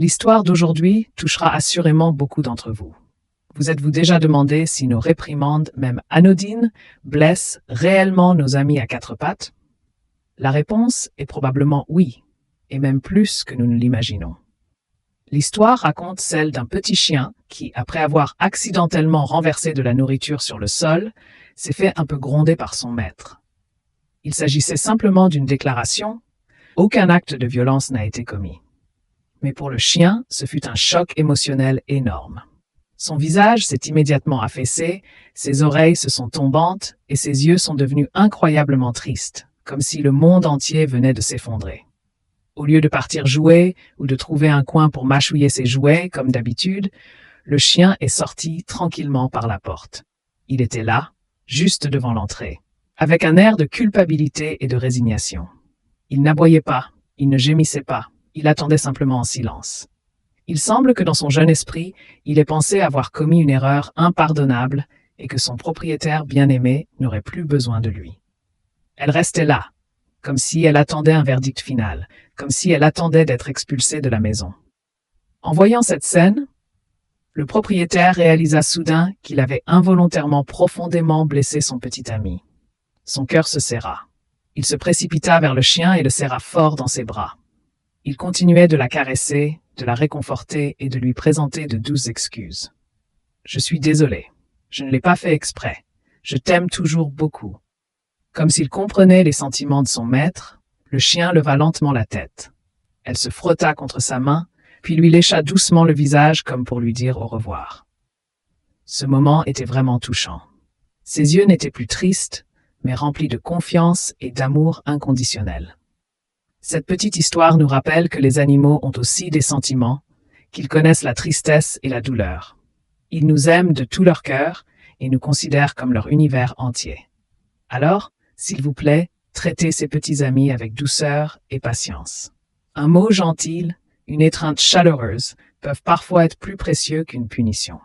L'histoire d'aujourd'hui touchera assurément beaucoup d'entre vous. Vous êtes-vous déjà demandé si nos réprimandes, même anodines, blessent réellement nos amis à quatre pattes? La réponse est probablement oui, et même plus que nous ne l'imaginons. L'histoire raconte celle d'un petit chien qui, après avoir accidentellement renversé de la nourriture sur le sol, s'est fait un peu gronder par son maître. Il s'agissait simplement d'une déclaration, aucun acte de violence n'a été commis. Mais pour le chien, ce fut un choc émotionnel énorme. Son visage s'est immédiatement affaissé, ses oreilles se sont tombantes et ses yeux sont devenus incroyablement tristes, comme si le monde entier venait de s'effondrer. Au lieu de partir jouer ou de trouver un coin pour mâchouiller ses jouets, comme d'habitude, le chien est sorti tranquillement par la porte. Il était là, juste devant l'entrée, avec un air de culpabilité et de résignation. Il n'aboyait pas, il ne gémissait pas, il attendait simplement en silence. Il semble que dans son jeune esprit, il ait pensé avoir commis une erreur impardonnable et que son propriétaire bien-aimé n'aurait plus besoin de lui. Elle restait là, comme si elle attendait un verdict final, comme si elle attendait d'être expulsée de la maison. En voyant cette scène, le propriétaire réalisa soudain qu'il avait involontairement profondément blessé son petit ami. Son cœur se serra. Il se précipita vers le chien et le serra fort dans ses bras. Il continuait de la caresser, de la réconforter et de lui présenter de douces excuses. « Je suis désolé. Je ne l'ai pas fait exprès. Je t'aime toujours beaucoup. » Comme s'il comprenait les sentiments de son maître, le chien leva lentement la tête. Elle se frotta contre sa main, puis lui lécha doucement le visage comme pour lui dire au revoir. Ce moment était vraiment touchant. Ses yeux n'étaient plus tristes, mais remplis de confiance et d'amour inconditionnel. Cette petite histoire nous rappelle que les animaux ont aussi des sentiments, qu'ils connaissent la tristesse et la douleur. Ils nous aiment de tout leur cœur et nous considèrent comme leur univers entier. Alors, s'il vous plaît, traitez ces petits amis avec douceur et patience. Un mot gentil, une étreinte chaleureuse peuvent parfois être plus précieux qu'une punition.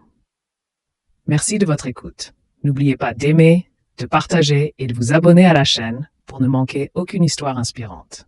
Merci de votre écoute. N'oubliez pas d'aimer, de partager et de vous abonner à la chaîne pour ne manquer aucune histoire inspirante.